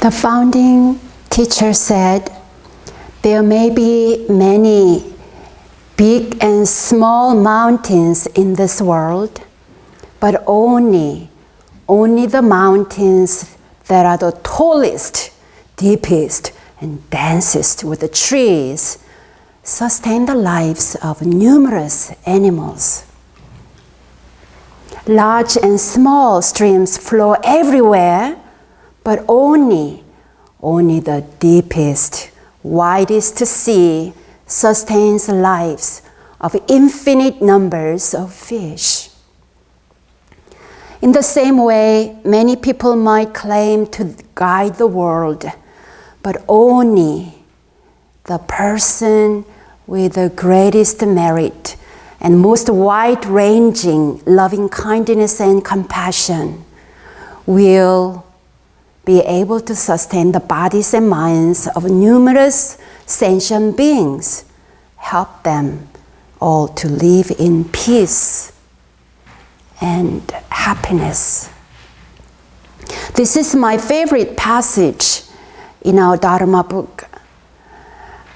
The founding teacher said, there may be many big and small mountains in this world, but only the mountains that are the tallest, deepest, and densest with the trees sustain the lives of numerous animals. Large and small streams flow everywhere, but only the deepest, widest sea sustains the lives of infinite numbers of fish. In the same way, many people might claim to guide the world, but only the person with the greatest merit and most wide-ranging loving kindness and compassion will be able to sustain the bodies and minds of numerous sentient beings, help them all to live in peace and happiness. This is my favorite passage in our Dharma book.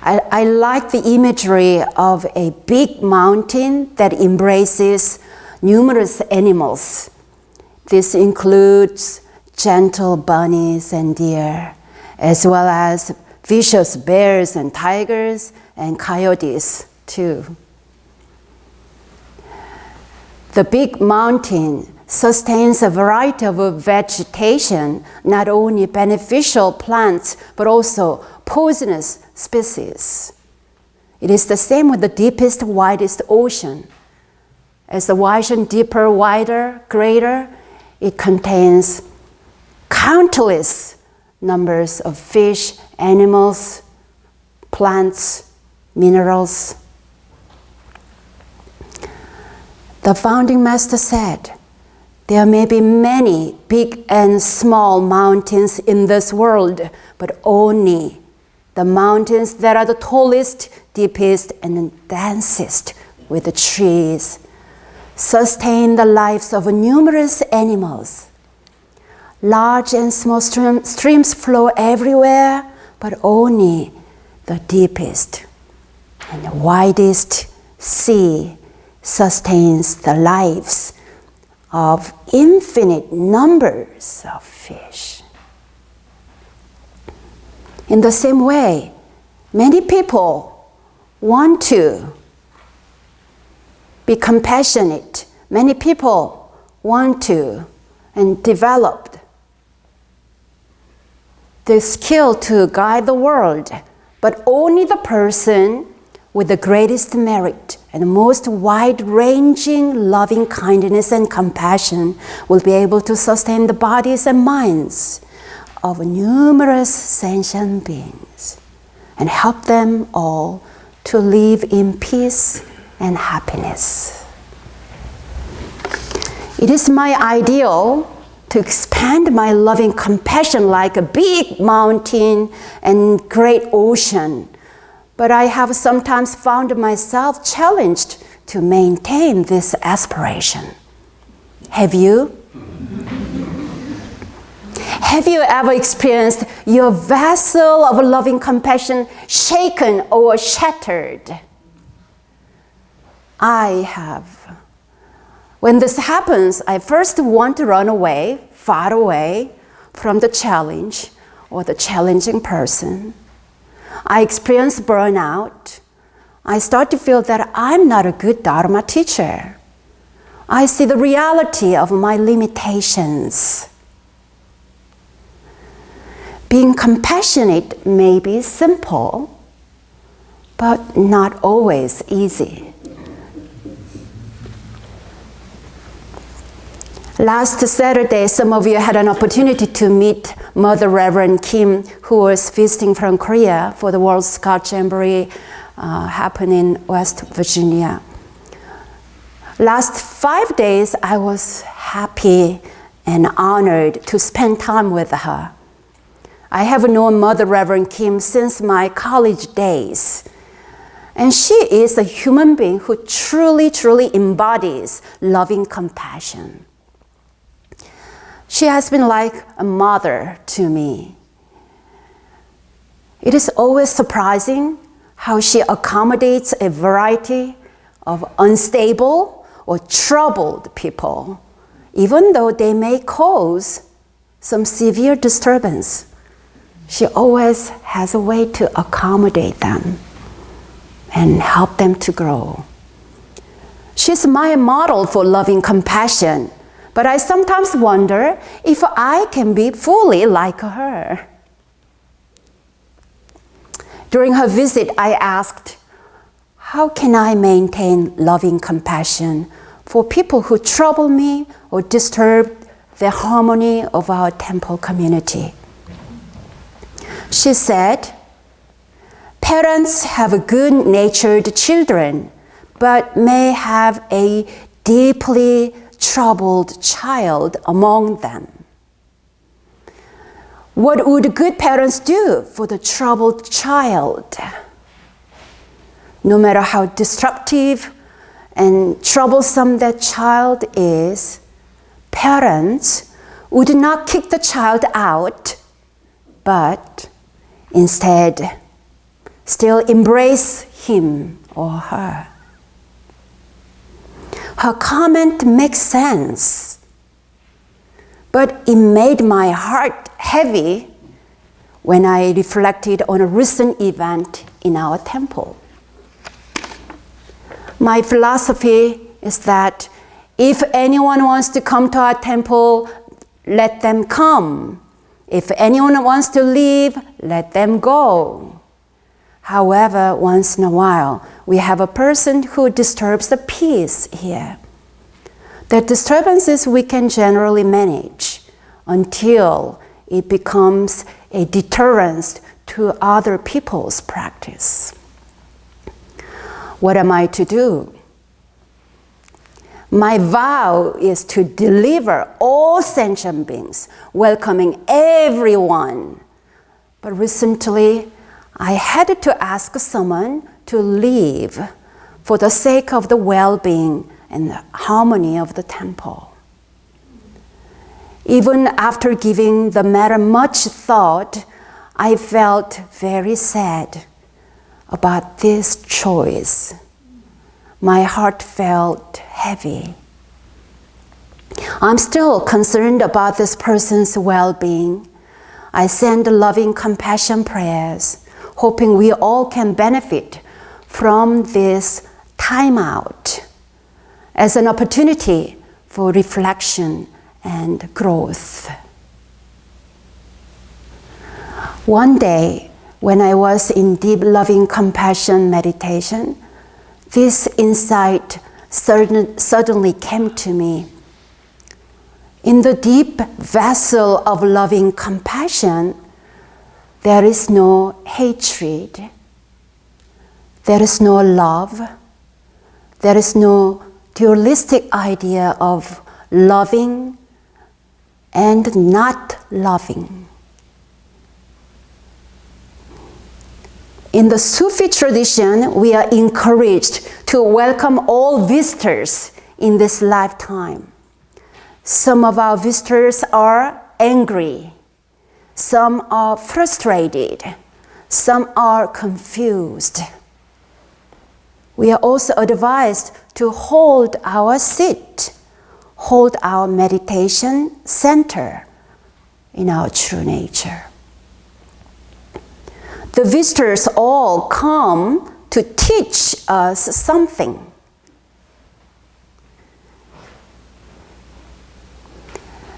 I like the imagery of a big mountain that embraces numerous animals. This includes gentle bunnies and deer, as well as vicious bears and tigers and coyotes too. The big mountain sustains a variety of vegetation, not only beneficial plants, but also poisonous species. It is the same with the deepest, widest ocean. As the ocean deeper, wider, greater, it contains countless numbers of fish, animals, plants, minerals. The founding master said, there may be many big and small mountains in this world, but only the mountains that are the tallest, deepest, and densest with the trees sustain the lives of numerous animals. Large and small streams flow everywhere, but only the deepest and the widest sea sustains the lives of infinite numbers of fish. In the same way, many people want to be compassionate. Many people want to and develop the skill to guide the world, but only the person with the greatest merit and most wide-ranging loving kindness and compassion will be able to sustain the bodies and minds of numerous sentient beings and help them all to live in peace and happiness. It is my ideal to expand my loving compassion like a big mountain and great ocean, but I have sometimes found myself challenged to maintain this aspiration. Have you? Have you ever experienced your vessel of loving compassion shaken or shattered? I have. When this happens, I first want to run away, far away from the challenge or the challenging person. I experience burnout. I start to feel that I'm not a good Dharma teacher. I see the reality of my limitations. Being compassionate may be simple, but not always easy. Last Saturday, some of you had an opportunity to meet Mother Reverend Kim, who was visiting from Korea for the World Scout Jamboree happening in West Virginia. Last 5 days, I was happy and honored to spend time with her. I have known Mother Reverend Kim since my college days. And she is a human being who truly, truly embodies loving compassion. She has been like a mother to me. It is always surprising how she accommodates a variety of unstable or troubled people, even though they may cause some severe disturbance. She always has a way to accommodate them and help them to grow. She's my model for loving compassion, but I sometimes wonder if I can be fully like her. During her visit, I asked, how can I maintain loving compassion for people who trouble me or disturb the harmony of our temple community? She said, parents have good-natured children, but may have a deeply troubled child among them. What would good parents do for the troubled child? No matter how disruptive and troublesome that child is, parents would not kick the child out, but instead still embrace him or her. Her comment makes sense, but it made my heart heavy when I reflected on a recent event in our temple. My philosophy is that if anyone wants to come to our temple, let them come. If anyone wants to leave, let them go. However, once in a while, we have a person who disturbs the peace here. The disturbances we can generally manage until it becomes a deterrence to other people's practice. What am I to do? My vow is to deliver all sentient beings, welcoming everyone. But recently, I had to ask someone to leave for the sake of the well-being and the harmony of the temple. Even after giving the matter much thought, I felt very sad about this choice. My heart felt heavy. I'm still concerned about this person's well-being. I send loving compassion prayers, hoping we all can benefit from this time out as an opportunity for reflection and growth. One day, when I was in deep loving compassion meditation, this insight suddenly came to me. In the deep vessel of loving compassion, there is no hatred, there is no love, there is no dualistic idea of loving and not loving. In the Sufi tradition, we are encouraged to welcome all visitors in this lifetime. Some of our visitors are angry, some are frustrated, some are confused. We are also advised to hold our seat, hold our meditation center in our true nature. The visitors all come to teach us something.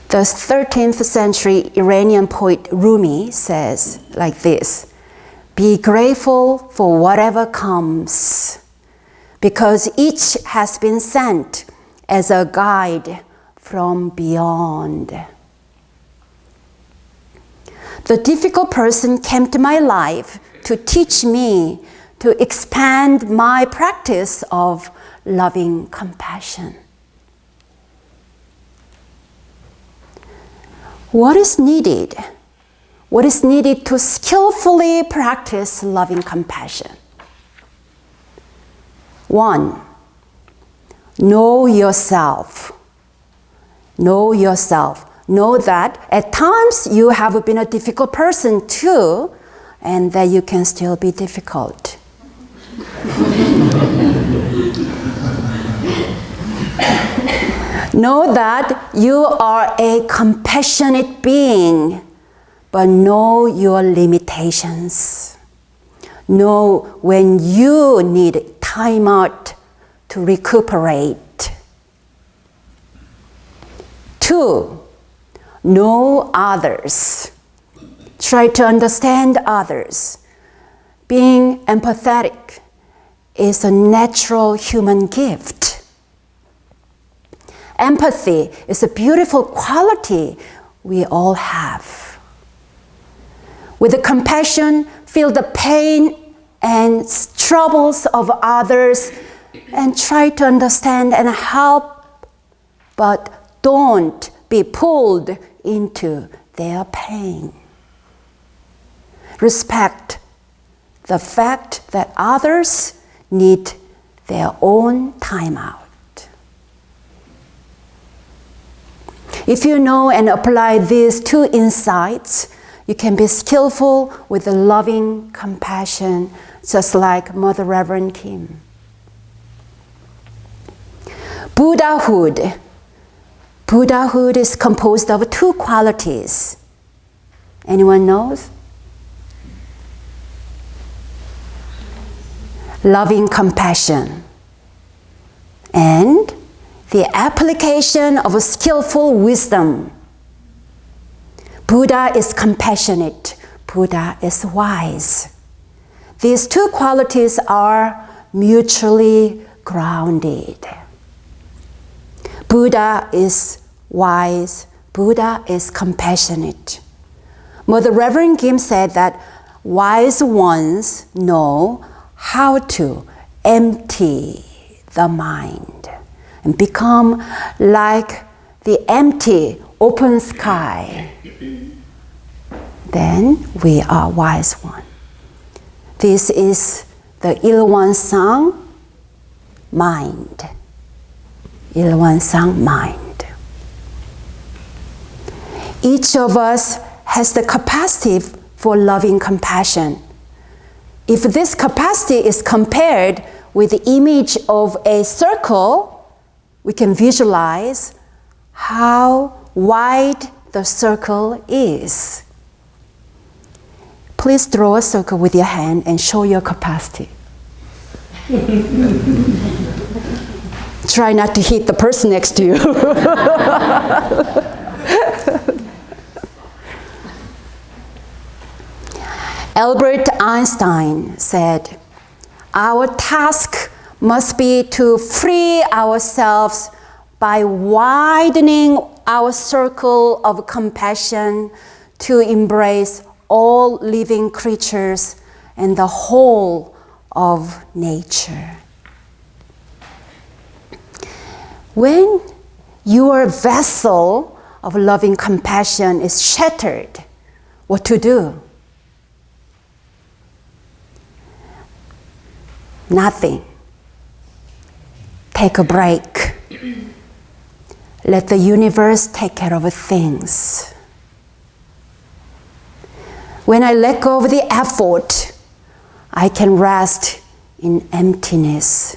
The 13th century Iranian poet Rumi says like this, "Be grateful for whatever comes, because each has been sent as a guide from beyond." The difficult person came to my life to teach me to expand my practice of loving compassion. What is needed? What is needed to skillfully practice loving compassion? 1, know yourself. Know yourself. Know that at times you have been a difficult person too, and that you can still be difficult. Know that you are a compassionate being, but know your limitations. Know when you need time out to recuperate. 2, know others. Try to understand others. Being empathetic is a natural human gift. Empathy is a beautiful quality we all have. With the compassion, feel the pain and troubles of others and try to understand and help, but don't be pulled into their pain. Respect the fact that others need their own time out. If you know and apply these 2 insights, you can be skillful with the loving compassion, just like Mother Reverend Kim. Buddhahood. Buddhahood is composed of 2 qualities. Anyone knows? Loving compassion and the application of a skillful wisdom. Buddha is compassionate. Buddha is wise. These 2 qualities are mutually grounded. Buddha is wise. Buddha is compassionate. Mother Reverend Kim said that wise ones know how to empty the mind and become like the empty open sky. Then we are wise one. This is the Ilwansang mind. Ilwansang mind. Each of us has the capacity for loving compassion. If this capacity is compared with the image of a circle, we can visualize how wide the circle is. Please draw a circle with your hand and show your capacity. Try not to hit the person next to you. Albert Einstein said, "Our task must be to free ourselves by widening our circle of compassion to embrace all living creatures and the whole of nature." When your vessel of loving compassion is shattered, what to do? Nothing. Take a break. Let the universe take care of things. When I let go of the effort, I can rest in emptiness.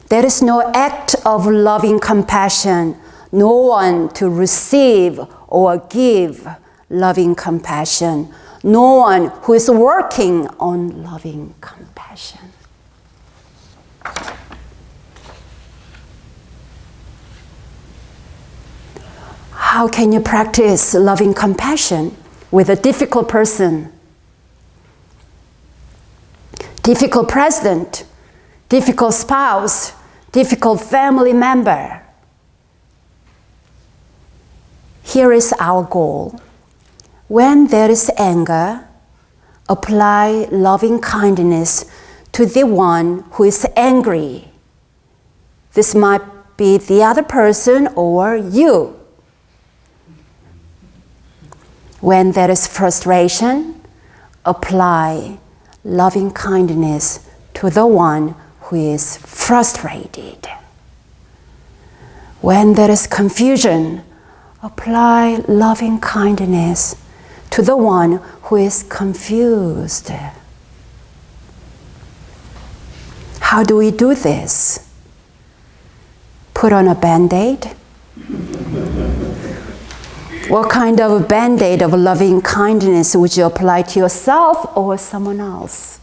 There is no act of loving compassion, no one to receive or give loving compassion, no one who is working on loving compassion. How can you practice loving compassion with a difficult person? Difficult president, difficult spouse, difficult family member. Here is our goal. When there is anger, apply loving kindness to the one who is angry. This might be the other person or you. When there is frustration, apply loving kindness to the one who is frustrated. When there is confusion, apply loving kindness to the one who is confused. How do we do this? Put on a Band-Aid? What kind of a Band-Aid of loving kindness would you apply to yourself or someone else?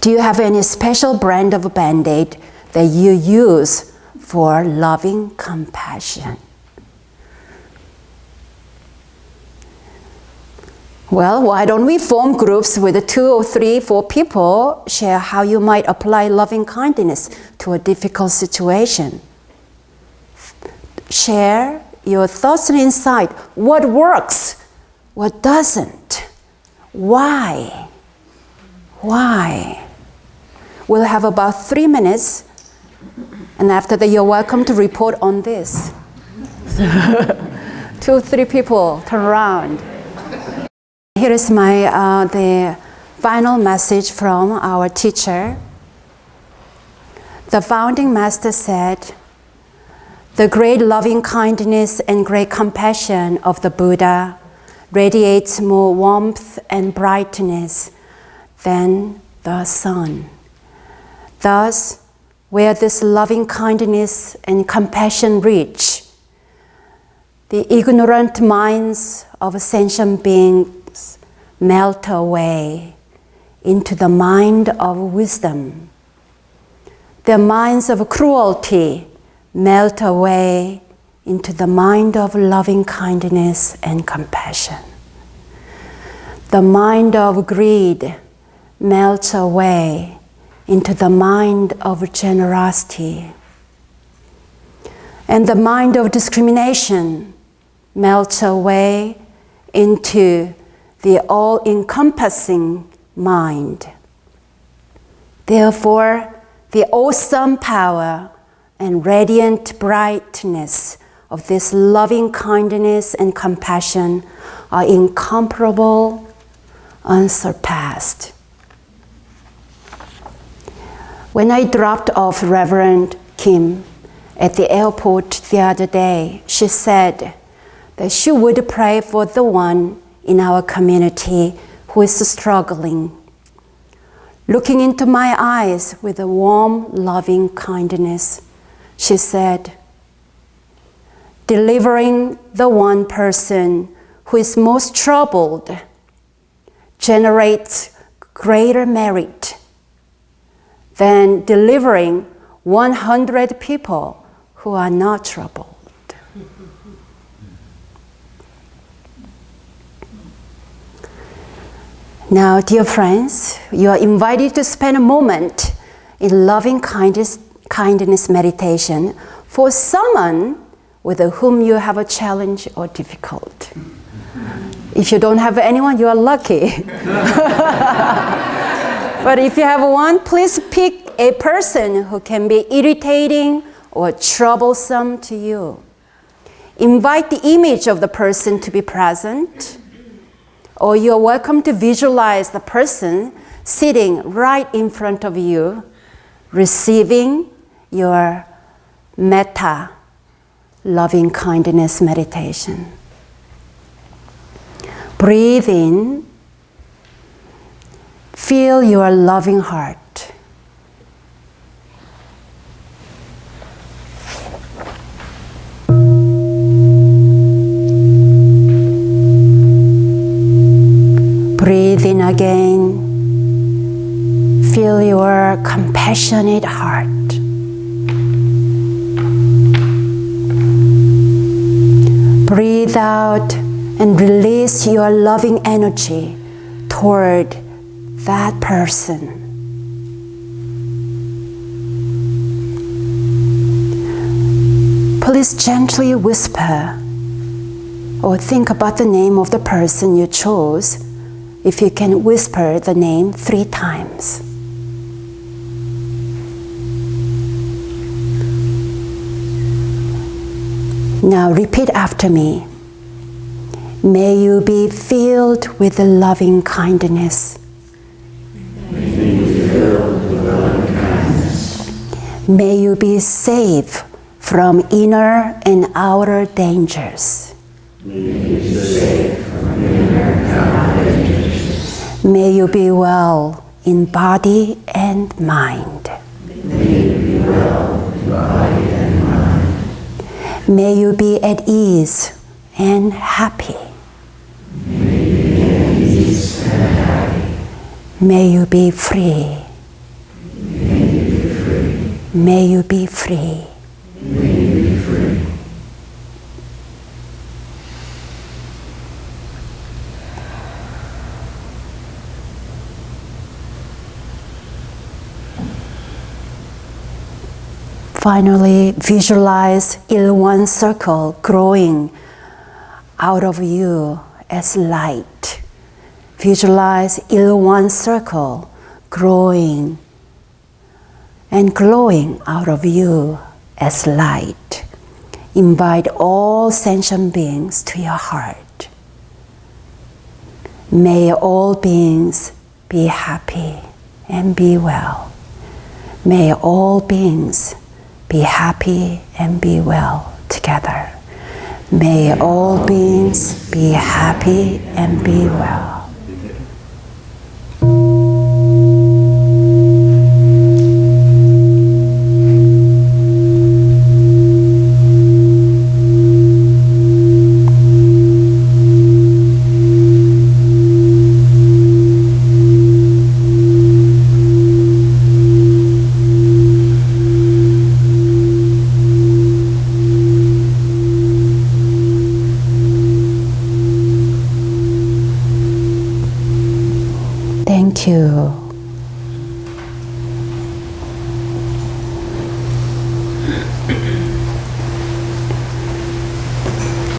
Do you have any special brand of Band-Aid that you use for loving compassion? Well, why don't we form groups with 2 or 3, 4 people, share how you might apply loving kindness to a difficult situation. Share your thoughts and insight. What works? What doesn't? Why? Why? We'll have about 3 minutes, and after that you're welcome to report on this. 2, 3 people, turn around. Here is the final message from our teacher. The founding master said, "The great loving kindness and great compassion of the Buddha radiates more warmth and brightness than the sun. Thus, where this loving kindness and compassion reach, the ignorant minds of sentient beings melt away into the mind of wisdom. Their minds of cruelty melt away into the mind of loving kindness and compassion. The mind of greed melts away into the mind of generosity. And the mind of discrimination melts away into the all-encompassing mind. Therefore, the awesome power and radiant brightness of this loving kindness and compassion are incomparable, unsurpassed." When I dropped off Reverend Kim at the airport the other day, she said that she would pray for the one in our community who is struggling. Looking into my eyes with a warm, loving kindness, she said, "Delivering the one person who is most troubled generates greater merit than delivering 100 people who are not troubled." Now, dear friends, you are invited to spend a moment in loving kindness meditation for someone with whom you have a challenge or difficult. If you don't have anyone, you are lucky. But if you have one, please pick a person who can be irritating or troublesome to you. Invite the image of the person to be present, or you are welcome to visualize the person sitting right in front of you, receiving your metta, loving kindness meditation. Breathe in, feel your loving heart. Breathe in again. Feel your compassionate heart. Breathe out and release your loving energy toward that person. Please gently whisper or think about the name of the person you chose. If you can whisper the name 3 times. Now repeat after me. May you be filled with loving kindness. May you be filled with loving kindness. May you be safe from inner and outer dangers. May you be well in body and mind. May you be at ease and happy. May you be free. May you be free. Finally, visualize one circle growing out of you as light. Visualize one circle growing and glowing out of you as light. Invite all sentient beings to your heart. May all beings be happy and be well. May all beings be happy and be well together. May all beings be happy and be well. Thank you.